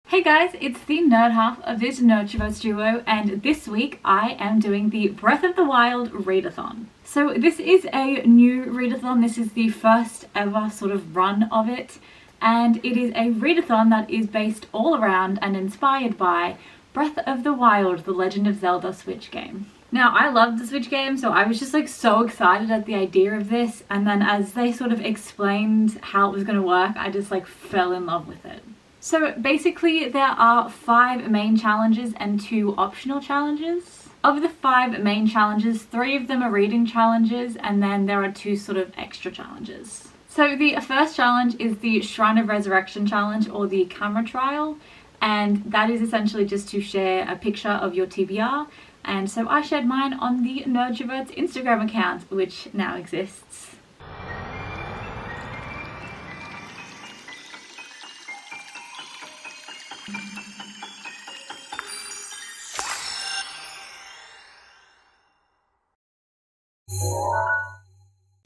Hey guys, it's the nerd half of this Nerdtroverts duo, and this week I am doing the Breath of the Wild Readathon. So this is a new readathon. This is the first ever sort of run of it, and it is a readathon that is based all around and inspired by Breath of the Wild, the Legend of Zelda Switch game. Now, I loved the Switch game, so I was just like so excited at the idea of this, and then as they sort of explained how it was going to work, I just like fell in love with it. So basically there are 5 main challenges and 2 optional challenges. Of the 5 main challenges, 3 of them are reading challenges, and then there are 2 sort of extra challenges. So the first challenge is the Shrine of Resurrection challenge, or the camera trial, and that is essentially just to share a picture of your TBR. And so I shared mine on the Nerdtroverts Instagram account, which now exists.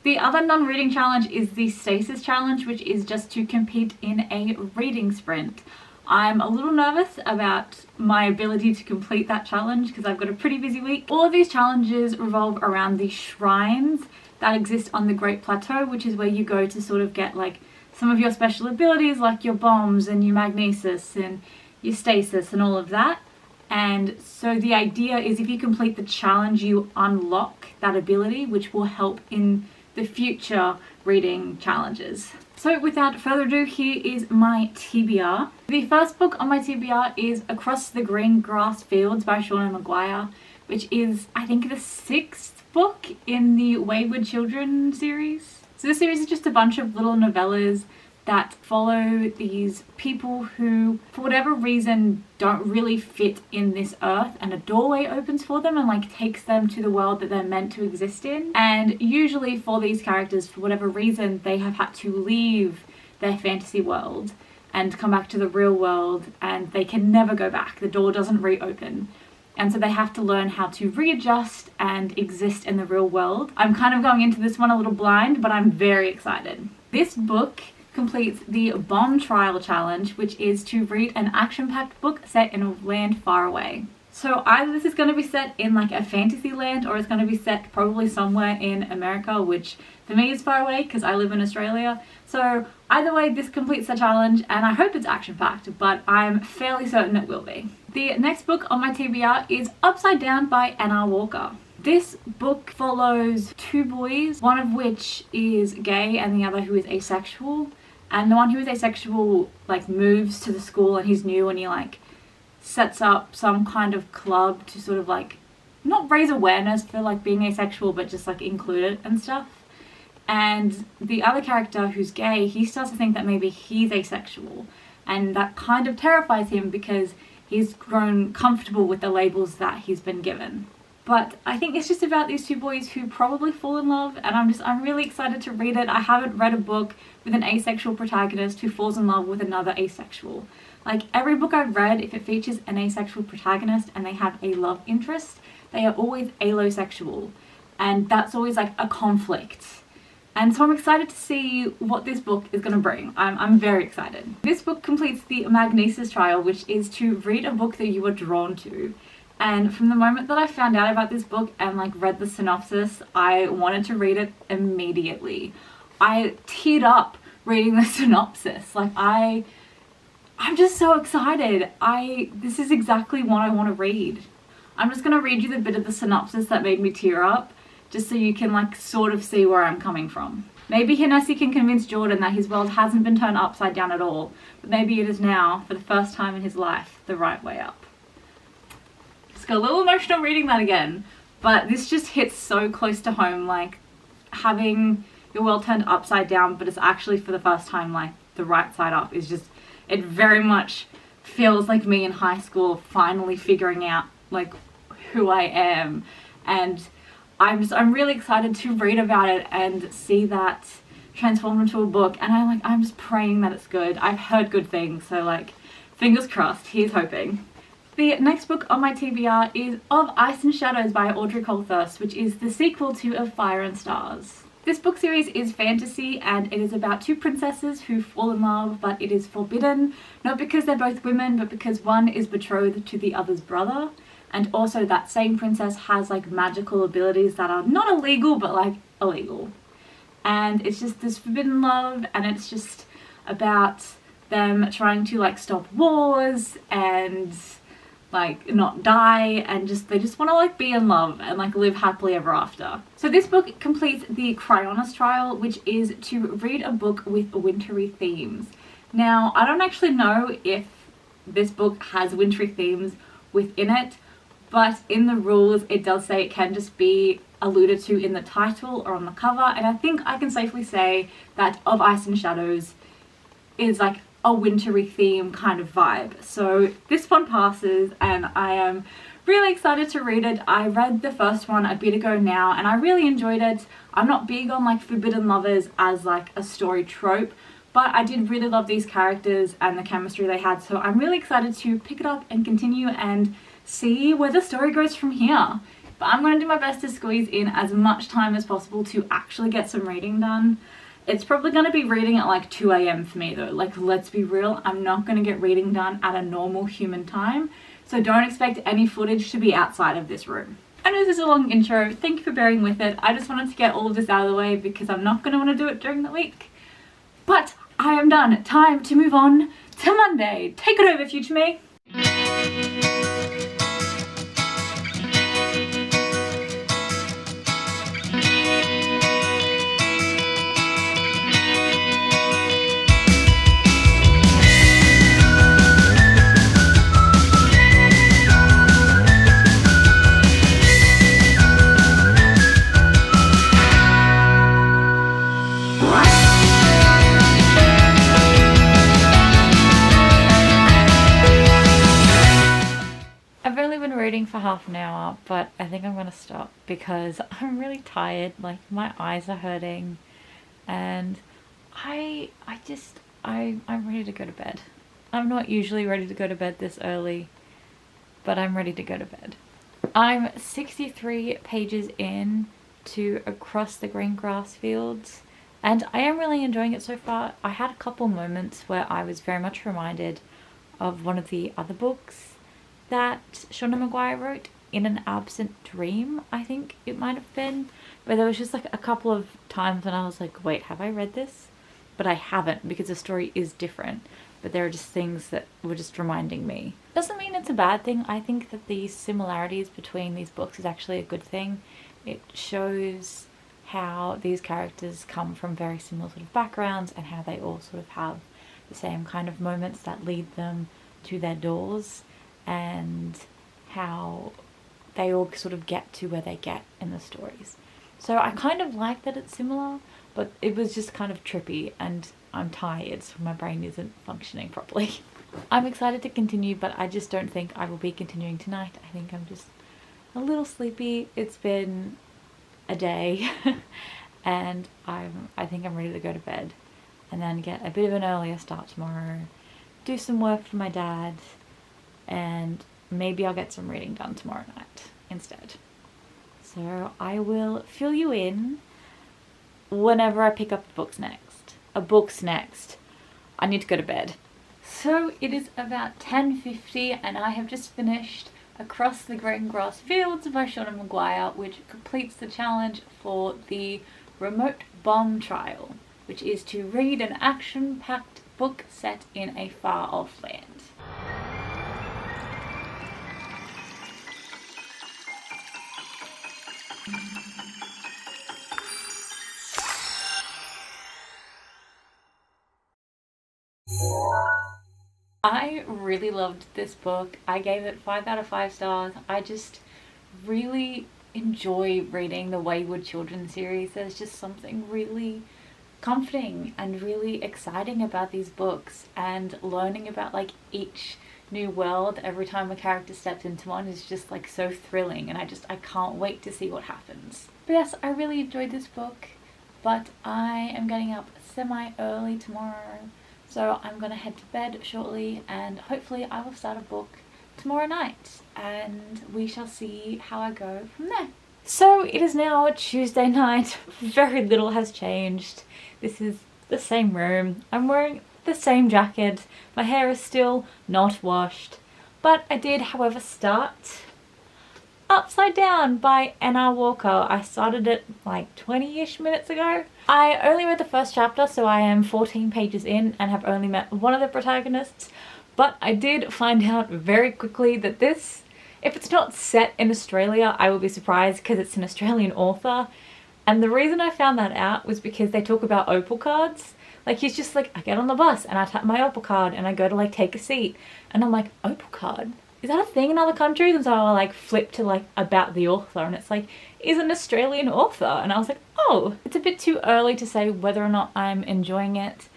The other non-reading challenge is the Stasis challenge, which is just to compete in a reading sprint. I'm a little nervous about my ability to complete that challenge because I've got a pretty busy week. All of these challenges revolve around the shrines that exist on the Great Plateau, which is where you go to sort of get like some of your special abilities, like your bombs and your magnesis and your stasis and all of that. And so the idea is if you complete the challenge, you unlock that ability, which will help in the future reading challenges. So without further ado, here is my TBR. The first book on my TBR is Across the Green Grass Fields by Shauna Maguire, which is, I think, the 6th book in the Wayward Children series. So this series is just a bunch of little novellas that follow these people who, for whatever reason, don't really fit in this earth, and a doorway opens for them and like takes them to the world that they're meant to exist in. And usually for these characters, for whatever reason, they have had to leave their fantasy world and come back to the real world, and they can never go back. The door doesn't reopen. And so they have to learn how to readjust and exist in the real world. I'm kind of going into this one a little blind, but I'm very excited. This book completes the Bomb Trial Challenge, which is to read an action-packed book set in a land far away. So either this is going to be set in like a fantasy land, or it's going to be set probably somewhere in America, which for me is far away because I live in Australia. So either way, this completes the challenge, and I hope it's action-packed, but I'm fairly certain it will be. The next book on my TBR is Upside Down by Anna Walker. This book follows 2 boys, one of which is gay and the other who is asexual. And the one who is asexual like moves to the school, and he's new, and he like sets up some kind of club to sort of like not raise awareness for like being asexual, but just like include it and stuff. And the other character who's gay, he starts to think that maybe he's asexual, and that kind of terrifies him because he's grown comfortable with the labels that he's been given. But I think it's just about these 2 boys who probably fall in love, and I'm really excited to read it. I haven't read a book with an asexual protagonist who falls in love with another asexual. Like every book I've read, if it features an asexual protagonist and they have a love interest, they are always allosexual, and that's always like a conflict. And so I'm excited to see what this book is going to bring. I'm very excited. This book completes the Magnesis trial, which is to read a book that you are drawn to. And from the moment that I found out about this book and like read the synopsis, I wanted to read it immediately. I teared up reading the synopsis. Like I'm just so excited. This is exactly what I want to read. I'm just going to read you the bit of the synopsis that made me tear up, just so you can like sort of see where I'm coming from. Maybe Hennessy can convince Jordan that his world hasn't been turned upside down at all, but maybe it is now, for the first time in his life, the right way up. Got a little emotional reading that again, but this just hits so close to home, like having your world turned upside down, but it's actually for the first time like the right side up is just, it very much feels like me in high school finally figuring out like who I am. And I'm really excited to read about it and see that transformed into a book, and I'm just praying that it's good. I've heard good things, so like fingers crossed, here's hoping. The next book on my TBR is Of Ice and Shadows by Audrey Colthurst, which is the sequel to Of Fire and Stars. This book series is fantasy, and it is about two princesses who fall in love, but it is forbidden, not because they're both women, but because one is betrothed to the other's brother. And also that same princess has like magical abilities that are not illegal, but like illegal. And it's just this forbidden love, and it's just about them trying to like stop wars and like not die, and they just want to like be in love and like live happily ever after. So this book completes the Cryonis trial, which is to read a book with wintry themes. Now, I don't actually know if this book has wintry themes within it, but in the rules it does say it can just be alluded to in the title or on the cover, and I think I can safely say that Of Ice and Shadows is like a wintry theme kind of vibe. So this one passes, and I am really excited to read it. I read the first one a bit ago now, and I really enjoyed it. I'm not big on like forbidden lovers as like a story trope, but I did really love these characters and the chemistry they had, so I'm really excited to pick it up and continue and see where the story goes from here. But I'm going to do my best to squeeze in as much time as possible to actually get some reading done. It's probably going to be reading at like 2 a.m. for me though. Like, let's be real, I'm not going to get reading done at a normal human time, so don't expect any footage to be outside of this room. I know this is a long intro, thank you for bearing with it. I just wanted to get all of this out of the way because I'm not going to want to do it during the week. But I am done. Time to move on to Monday. Take it over, future me. Reading for half an hour, but I think I'm gonna stop because I'm really tired. Like, my eyes are hurting, and I'm ready to go to bed. I'm not usually ready to go to bed this early, but I'm ready to go to bed. I'm 63 pages in to Across the Green Grass Fields, and I am really enjoying it so far. I had a couple moments where I was very much reminded of one of the other books that Shauna Maguire wrote, In an Absent Dream, I think it might have been. But there was just like a couple of times when I was like, wait, have I read this? But I haven't, because the story is different. But there are just things that were just reminding me. Doesn't mean it's a bad thing. I think that the similarities between these books is actually a good thing. It shows how these characters come from very similar sort of backgrounds, and how they all sort of have the same kind of moments that lead them to their doors, and how they all sort of get to where they get in the stories. So I kind of like that it's similar, but it was just kind of trippy, and I'm tired, so my brain isn't functioning properly. I'm excited to continue, but I just don't think I will be continuing tonight. I think I'm just a little sleepy. It's been a day and I think I'm ready to go to bed, and then get a bit of an earlier start tomorrow, do some work for my dad, and maybe I'll get some reading done tomorrow night instead. So I will fill you in whenever I pick up books next. I need to go to bed. So it is about 10:50 and I have just finished Across the Green Grass Fields by Shauna Maguire, which completes the challenge for the Remote Bomb Trial, which is to read an action-packed book set in a far-off land. I really loved this book. I gave it 5 out of 5 stars. I just really enjoy reading the Wayward Children series. There's just something really comforting and really exciting about these books, and learning about like each new world every time a character steps into one is just like so thrilling, and I can't wait to see what happens. But yes, I really enjoyed this book, but I am getting up semi-early tomorrow. So I'm going to head to bed shortly, and hopefully I will start a book tomorrow night, and we shall see how I go from there. So it is now Tuesday night. Very little has changed. This is the same room. I'm wearing the same jacket. My hair is still not washed. But I did, however, start Upside Down by N.R. Walker. I started it like 20-ish minutes ago. I only read the first chapter, so I am 14 pages in and have only met one of the protagonists. But I did find out very quickly that this, if it's not set in Australia, I will be surprised because it's an Australian author. And the reason I found that out was because they talk about opal cards. Like, he's just like, I get on the bus and I tap my opal card and I go to like take a seat. And I'm like, opal card? Is that a thing in other countries? And so I like flip to like about the author and it's like, is an Australian author. And I was like, oh, it's a bit too early to say whether or not I'm enjoying it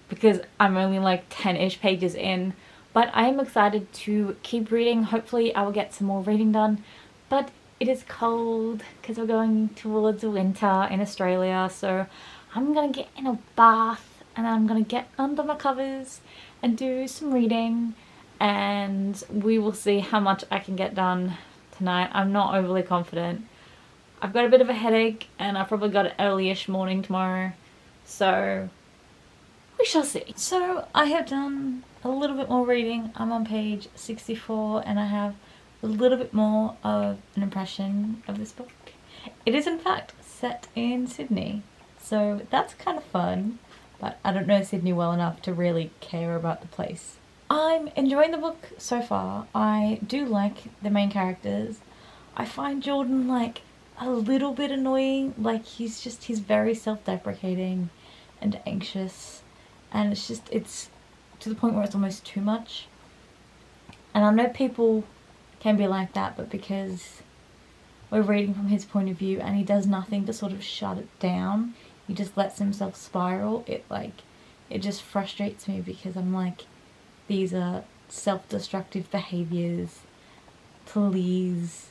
because I'm only like 10-ish pages in. But I am excited to keep reading. Hopefully I will get some more reading done. But it is cold because we're going towards winter in Australia. So I'm going to get in a bath and then I'm going to get under my covers and do some reading. And we will see how much I can get done tonight. I'm not overly confident. I've got a bit of a headache and I've probably got an early-ish morning tomorrow. So we shall see. So I have done a little bit more reading. I'm on page 64 and I have a little bit more of an impression of this book. It is in fact set in Sydney, so that's kind of fun, but I don't know Sydney well enough to really care about the place. I'm enjoying the book so far. I do like the main characters. I find Jordan like a little bit annoying. Like he's very self-deprecating and anxious, and it's to the point where it's almost too much. And I know people can be like that, but because we're reading from his point of view and he does nothing to sort of shut it down, he just lets himself spiral, it just frustrates me because I'm like, these are self-destructive behaviors. Please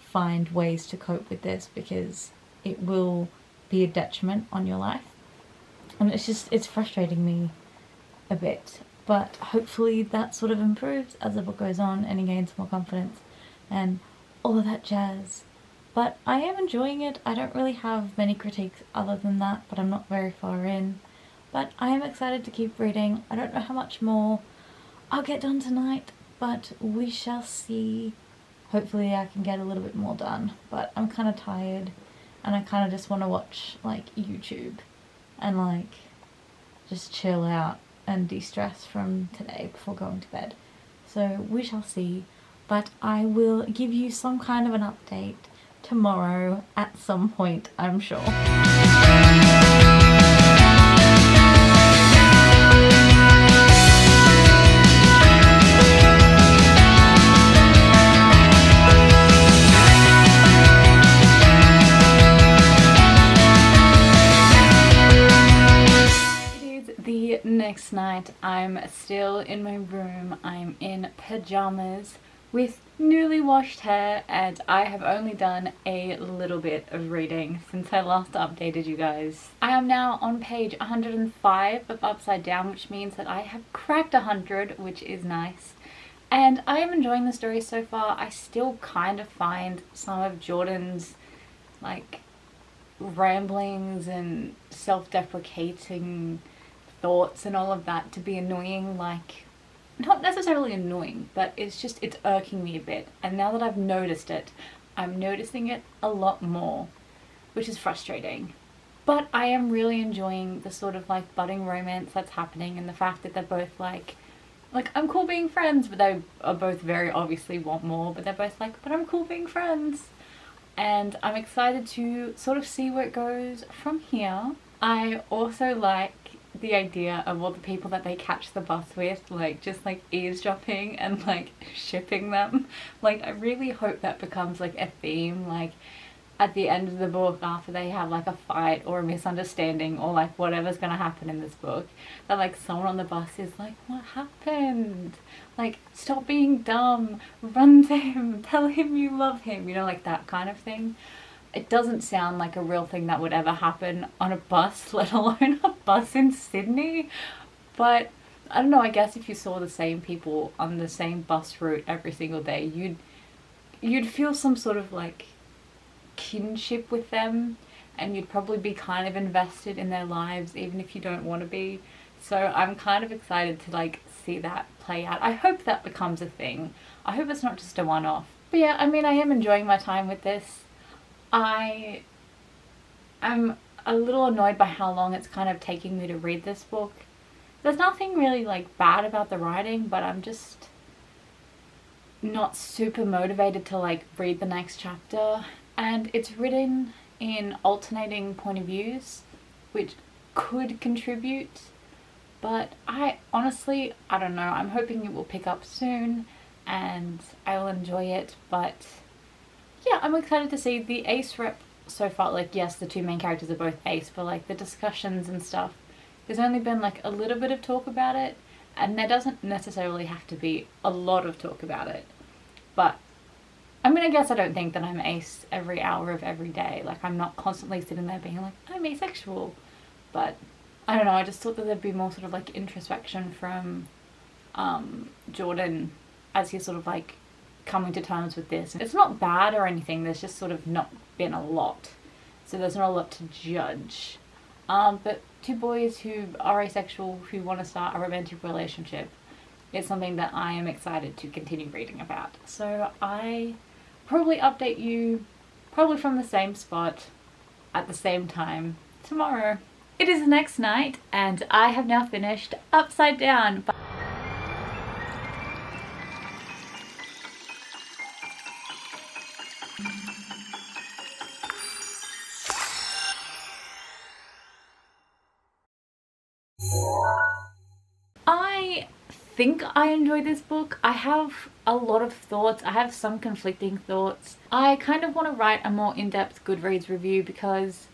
find ways to cope with this because it will be a detriment on your life. And it's frustrating me a bit. But hopefully that sort of improves as the book goes on and he gains more confidence and all of that jazz. But I am enjoying it. I don't really have many critiques other than that, but I'm not very far in. But I am excited to keep reading. I don't know how much more I'll get done tonight, but we shall see. Hopefully I can get a little bit more done. But I'm kind of tired and I kind of just want to watch like YouTube and like just chill out and de-stress from today before going to bed. So we shall see, but I will give you some kind of an update tomorrow at some point, I'm sure. Next night, I'm still in my room. I'm in pajamas with newly washed hair and I have only done a little bit of reading since I last updated you guys. I am now on page 105 of Upside Down, which means that I have cracked 100, which is nice. And I am enjoying the story so far. I still kind of find some of Jordan's like ramblings and self-deprecating thoughts and all of that to be annoying. Like, not necessarily annoying, but it's irking me a bit. And now that I've noticed it, I'm noticing it a lot more, which is frustrating. But I am really enjoying the sort of like budding romance that's happening and the fact that they're both like I'm cool being friends, but they are both very obviously want more, but they're both like, but I'm cool being friends. And I'm excited to sort of see where it goes from here. I also like the idea of all the people that they catch the bus with, like just like eavesdropping and like shipping them. Like I really hope that becomes like a theme, like at the end of the book after they have like a fight or a misunderstanding or like whatever's gonna happen in this book, that like someone on the bus is like, what happened? Like, stop being dumb, run to him, tell him you love him, you know, like that kind of thing. It doesn't sound like a real thing that would ever happen on a bus, let alone a bus in Sydney. But I don't know, I guess if you saw the same people on the same bus route every single day, you'd feel some sort of like kinship with them, and you'd probably be kind of invested in their lives even if you don't want to be. So I'm kind of excited to like see that play out. I hope that becomes a thing. I hope it's not just a one-off. But yeah, I mean, I am enjoying my time with this. I am a little annoyed by how long it's kind of taking me to read this book. There's nothing really like bad about the writing, but I'm just not super motivated to like read the next chapter. And it's written in alternating point of views, which could contribute, but I honestly, I don't know. I'm hoping it will pick up soon and I will enjoy it. But yeah, I'm excited to see the ace rep so far. Like, yes, the two main characters are both ace, but like the discussions and stuff, there's only been like a little bit of talk about it, and there doesn't necessarily have to be a lot of talk about it. But I mean, I guess I don't think that I'm ace every hour of every day. Like, I'm not constantly sitting there being like, I'm asexual. But I don't know, I just thought that there'd be more sort of like introspection from Jordan as he's sort of like coming to terms with this. It's not bad or anything, there's just sort of not been a lot. So there's not a lot to judge. But two boys who are asexual, who want to start a romantic relationship, it's something that I am excited to continue reading about. So I probably update you, probably from the same spot, at the same time, tomorrow. It is the next night, and I have now finished Upside Down. I think I enjoyed this book. I have a lot of thoughts. I have some conflicting thoughts. I kind of want to write a more in-depth Goodreads review because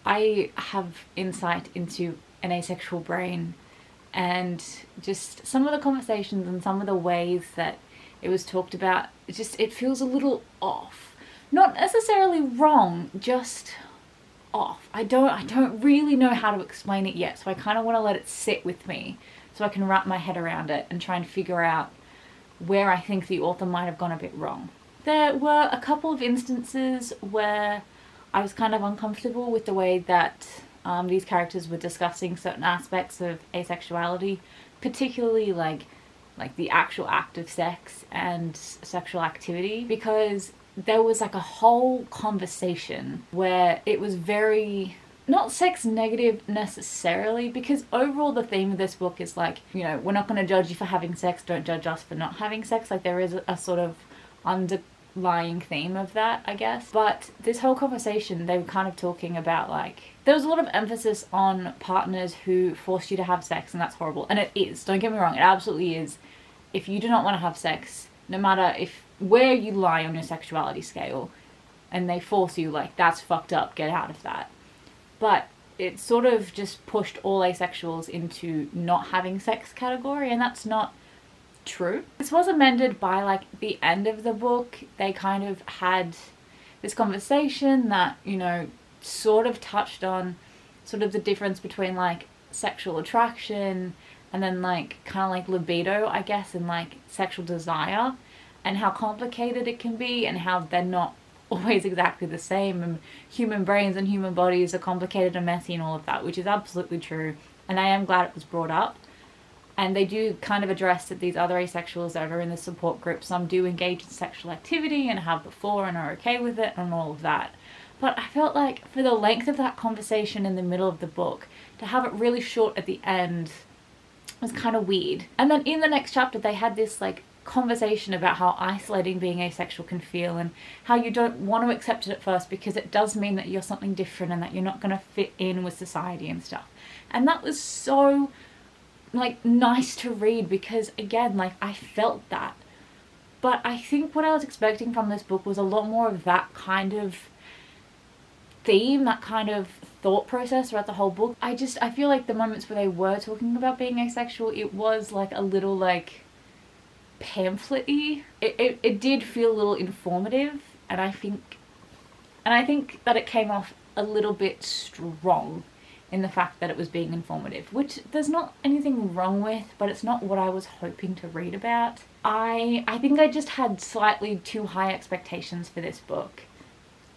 I have insight into an asexual brain, and just some of the conversations and some of the ways that it was talked about, it feels a little off. Not necessarily wrong, just off. I don't really know how to explain it yet, so I kind of want to let it sit with me so I can wrap my head around it and try and figure out where I think the author might have gone a bit wrong. There were a couple of instances where I was kind of uncomfortable with the way that these characters were discussing certain aspects of asexuality, particularly like the actual act of sex and sexual activity, because there was like a whole conversation where it was very, not sex negative necessarily, because overall the theme of this book is like, you know, we're not going to judge you for having sex, don't judge us for not having sex. Like, there is a sort of underlying theme of that, I guess. But this whole conversation, they were kind of talking about like, there was a lot of emphasis on partners who forced you to have sex, and that's horrible. And it is, don't get me wrong, it absolutely is. If you do not want to have sex, no matter where you lie on your sexuality scale, and they force you, like, that's fucked up, get out of that. But it sort of just pushed all asexuals into not having sex category, and that's not true. This was amended by like the end of the book. They kind of had this conversation that, you know, sort of touched on sort of the difference between like sexual attraction and then like kind of like libido, I guess, and like sexual desire, and how complicated it can be and how they're not always exactly the same, and human brains and human bodies are complicated and messy and all of that, which is absolutely true, and I am glad it was brought up. And they do kind of address that these other asexuals that are in the support group, some do engage in sexual activity and have before and are okay with it and all of that. But I felt like for the length of that conversation in the middle of the book, to have it really short at the end was kind of weird. And then in the next chapter they had this like conversation about how isolating being asexual can feel, and how you don't want to accept it at first because it does mean that you're something different and that you're not going to fit in with society and stuff. And that was so like nice to read, because again, like, I felt that. But I think what I was expecting from this book was a lot more of that kind of theme, that kind of thought process throughout the whole book. I feel like the moments where they were talking about being asexual, it was like a little like pamphlet-y. It did feel a little informative, and I think that it came off a little bit strong in the fact that it was being informative, which there's not anything wrong with, but it's not what I was hoping to read about. I think I just had slightly too high expectations for this book.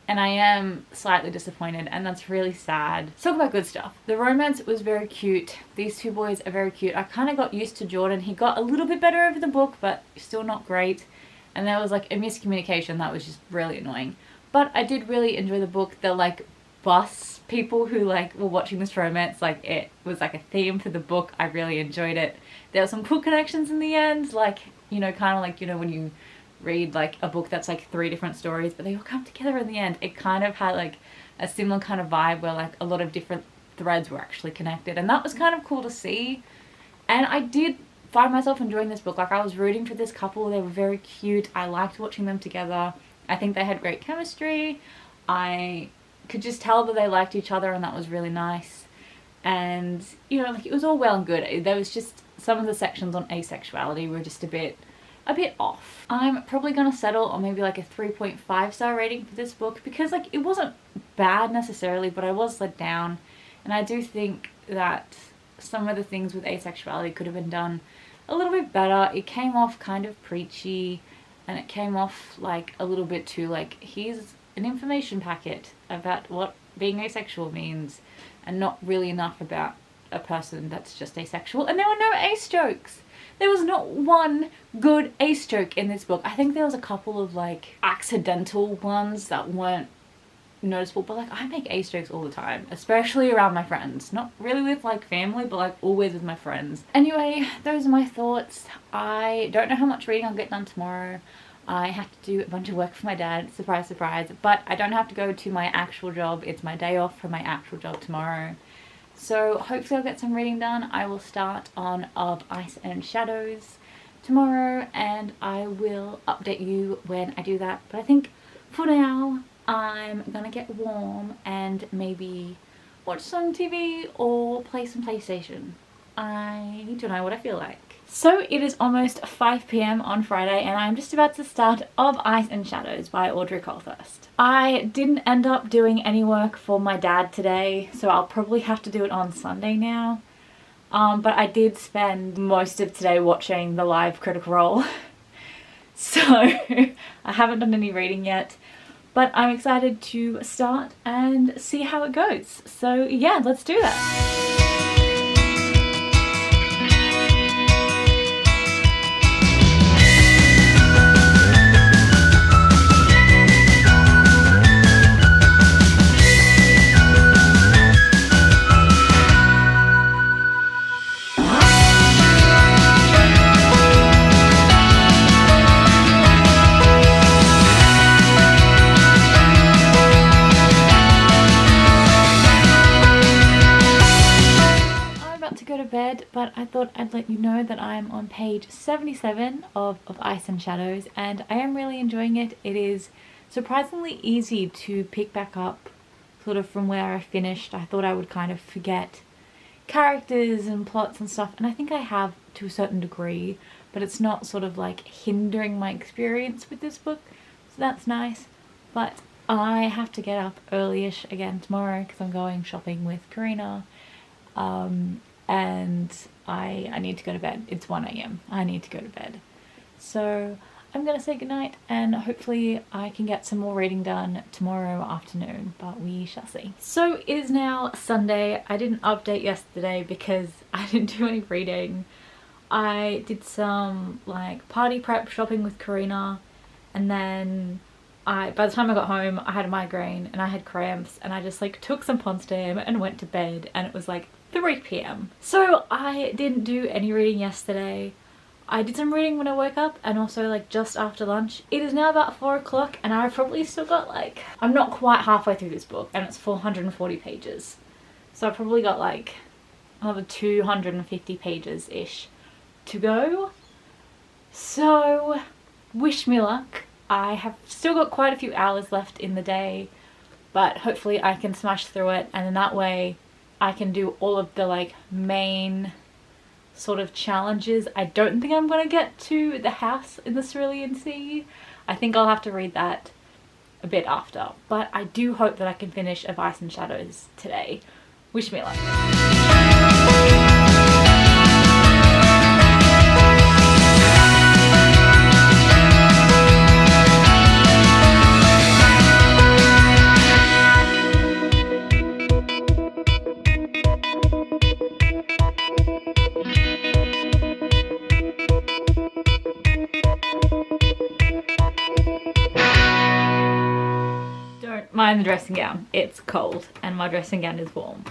and I am slightly disappointed, and that's really sad. Let's talk about good stuff. The romance was very cute. These two boys are very cute. I kind of got used to Jordan. He got a little bit better over the book, but still not great. And there was like a miscommunication that was just really annoying. But I did really enjoy the book. The like bus people who like were watching this romance, like it was like a theme for the book. I really enjoyed it. There were some cool connections in the end, like, you know, kind of like, you know, when you read like a book that's like 3 different stories but they all come together in the end. It kind of had like a similar kind of vibe where like a lot of different threads were actually connected, and that was kind of cool to see. And I did find myself enjoying this book. Like, I was rooting for this couple. They were very cute. I liked watching them together. I think they had great chemistry. I could just tell that they liked each other, and that was really nice. And, you know, like, it was all well and good. There was just some of the sections on asexuality were just a bit off. I'm probably gonna settle on maybe like a 3.5 star rating for this book, because like it wasn't bad necessarily, but I was let down, and I do think that some of the things with asexuality could have been done a little bit better. It came off kind of preachy, and it came off like a little bit too like, here's an information packet about what being asexual means, and not really enough about a person that's just asexual. And there were no ace jokes. There was not one good ace joke in this book. I think there was a couple of like accidental ones that weren't noticeable, but like I make ace jokes all the time, especially around my friends. Not really with like family, but like always with my friends. Anyway, those are my thoughts. I don't know how much reading I'll get done tomorrow. I have to do a bunch of work for my dad, surprise surprise, but I don't have to go to my actual job. It's my day off from my actual job tomorrow. So hopefully I'll get some reading done. I will start on Of Ice and Shadows tomorrow, and I will update you when I do that. But I think for now I'm gonna get warm and maybe watch some TV or play some PlayStation. I don't know what I feel like. So it is almost 5 p.m. on Friday, and I'm just about to start Of Ice and Shadows by Audrey Colthurst. I didn't end up doing any work for my dad today, so I'll probably have to do it on Sunday now. But I did spend most of today watching the live Critical Role. So I haven't done any reading yet, but I'm excited to start and see how it goes. So yeah, let's do that. But I thought I'd let you know that I'm on page 77 of Ice and Shadows, and I am really enjoying it. It is surprisingly easy to pick back up sort of from where I finished. I thought I would kind of forget characters and plots and stuff, and I think I have to a certain degree, but it's not sort of like hindering my experience with this book, so that's nice. But I have to get up early-ish again tomorrow because I'm going shopping with Karina. And I need to go to bed. It's 1 a.m. I need to go to bed. So I'm going to say goodnight, and hopefully I can get some more reading done tomorrow afternoon, but we shall see. So it is now Sunday. I didn't update yesterday because I didn't do any reading. I did some like party prep shopping with Karina, and then by the time I got home I had a migraine and I had cramps, and I just like took some Ponstam and went to bed, and it was like 3 p.m. So I didn't do any reading yesterday. I did some reading when I woke up, and also like just after lunch. It is now about 4 o'clock, and I've probably still got like, I'm not quite halfway through this book, and it's 440 pages. So I've probably got like another 250 pages ish to go. So wish me luck. I have still got quite a few hours left in the day, but hopefully I can smash through it, and in that way I can do all of the like main sort of challenges. I don't think I'm gonna get to the house in the Cerulean Sea. I think I'll have to read that a bit after, but I do hope that I can finish Of Ice and Shadows today. Wish me luck. Mine's a dressing gown. It's cold and my dressing gown is warm.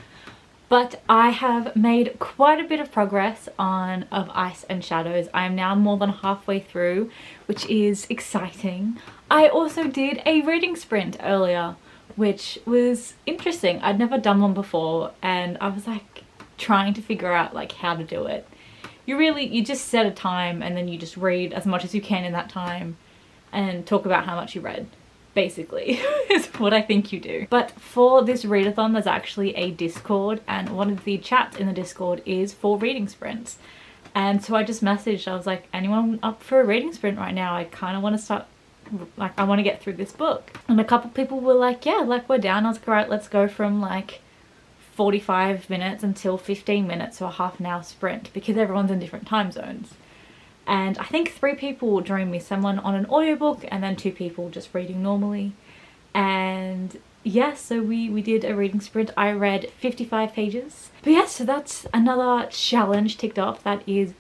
But I have made quite a bit of progress on Of Ice and Shadows. I am now more than halfway through, which is exciting. I also did a reading sprint earlier, which was interesting. I'd never done one before and I was like trying to figure out like how to do it. You just set a time and then you just read as much as you can in that time and talk about how much you read. Basically, is what I think you do. But for this readathon, there's actually a Discord, and one of the chats in the Discord is for reading sprints. And so I just messaged, I was like, anyone up for a reading sprint right now? I kind of want to start, like, I want to get through this book. And a couple people were like, yeah, like, we're down. I was like, all right, let's go from like 45 minutes until 15 minutes, so a half an hour sprint, because everyone's in different time zones. And I think 3 people joined me, someone on an audiobook and then 2 people just reading normally. And yeah, so we did a reading sprint. I read 55 pages. But yeah, so that's another challenge ticked off. That is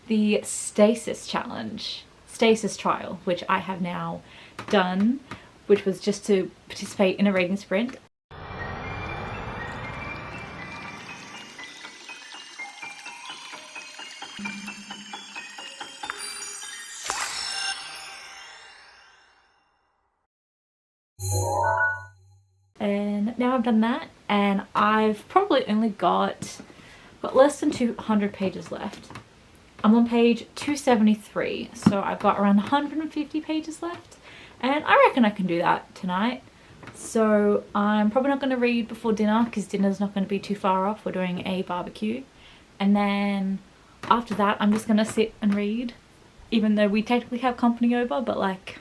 the stasis challenge, stasis trial, which I have now done, which was just to participate in a reading sprint. And now I've done that, and I've probably only got less than 200 pages left. I'm on page 273, so I've got around 150 pages left, and I reckon I can do that tonight. So I'm probably not going to read before dinner because dinner's not going to be too far off. We're doing a barbecue, and then after that I'm just going to sit and read, even though we technically have company over, but like,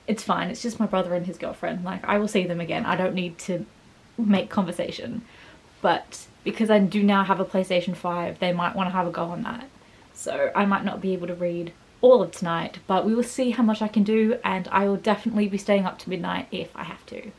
it's fine. It's just my brother and his girlfriend. Like, I will see them again. I don't need to make conversation. But because I do now have a PlayStation 5, they might want to have a go on that. So I might not be able to read all of tonight, but we will see how much I can do, and I will definitely be staying up to midnight if I have to.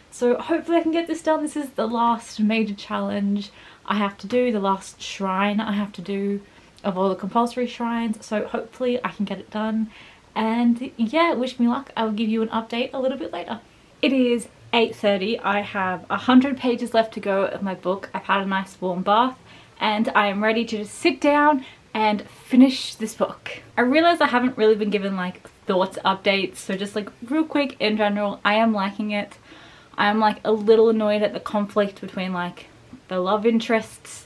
So hopefully I can get this done. This is the last major challenge I have to do, the last shrine I have to do of all the compulsory shrines. So hopefully I can get it done. And yeah, wish me luck. I will give you an update a little bit later. It is 8:30. I have 100 pages left to go of my book. I've had a nice warm bath and I am ready to just sit down and finish this book. I realize I haven't really been given like thoughts updates, so just like real quick in general, I am liking it. I am like a little annoyed at the conflict between like the love interests,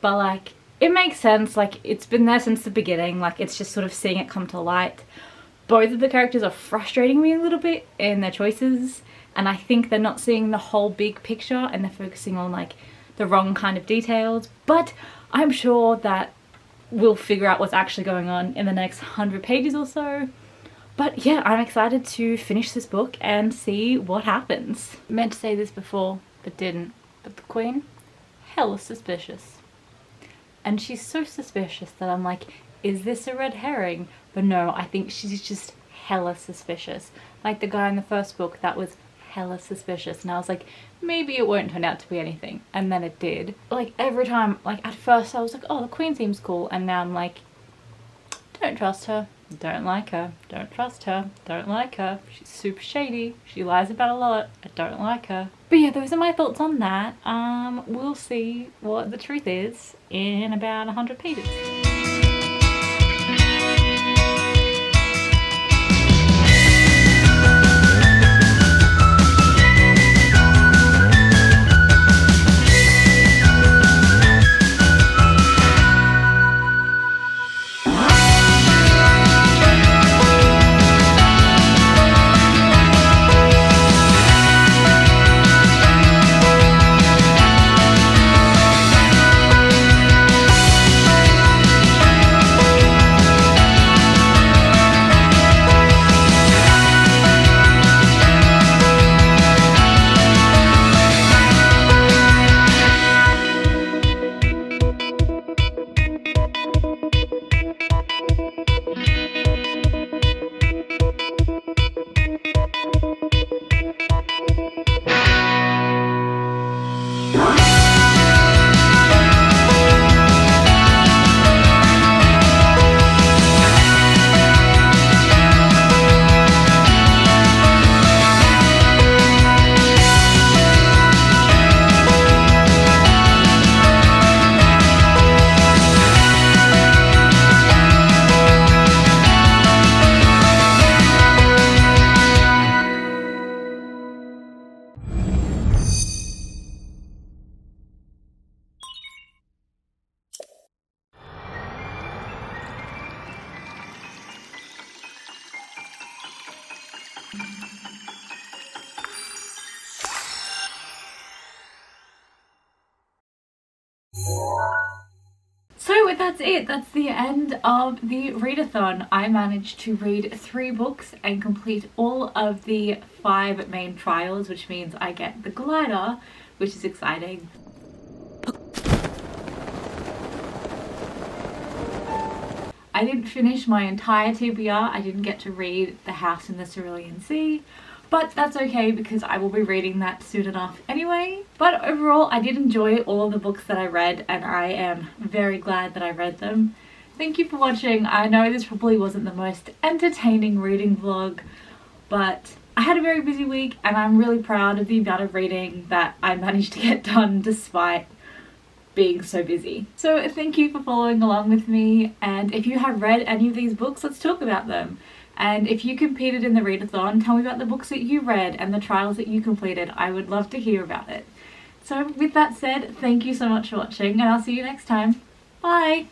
but like it makes sense. Like, it's been there since the beginning. Like, it's just sort of seeing it come to light. Both of the characters are frustrating me a little bit in their choices, and I think they're not seeing the whole big picture and they're focusing on like the wrong kind of details. But I'm sure that we'll figure out what's actually going on in the next 100 pages or so. But yeah, I'm excited to finish this book and see what happens. Meant to say this before, but didn't. But the Queen, hella suspicious. And she's so suspicious that I'm like, is this a red herring? But no, I think she's just hella suspicious. Like the guy in the first book, that was hella suspicious. And I was like, maybe it won't turn out to be anything. And then it did. Like every time, like at first I was like, oh, the Queen seems cool. And now I'm like, don't trust her. Don't like her. Don't trust her. Don't like her. She's super shady. She lies about a lot. I don't like her. But yeah, those are my thoughts on that. We'll see what the truth is in about 100 pages. that's it. That's the end of the readathon. I managed to read 3 books and complete all of the 5 main trials, which means I get the glider, which is exciting. I didn't finish my entire TBR. I didn't get to read The House in the Cerulean Sea, but that's okay because I will be reading that soon enough anyway. But overall, I did enjoy all of the books that I read, and I am very glad that I read them. Thank you for watching. I know this probably wasn't the most entertaining reading vlog, but I had a very busy week and I'm really proud of the amount of reading that I managed to get done despite being so busy. So thank you for following along with me, and if you have read any of these books, let's talk about them. And if you competed in the readathon, tell me about the books that you read and the trials that you completed. I would love to hear about it. So with that said, thank you so much for watching, and I'll see you next time. Bye!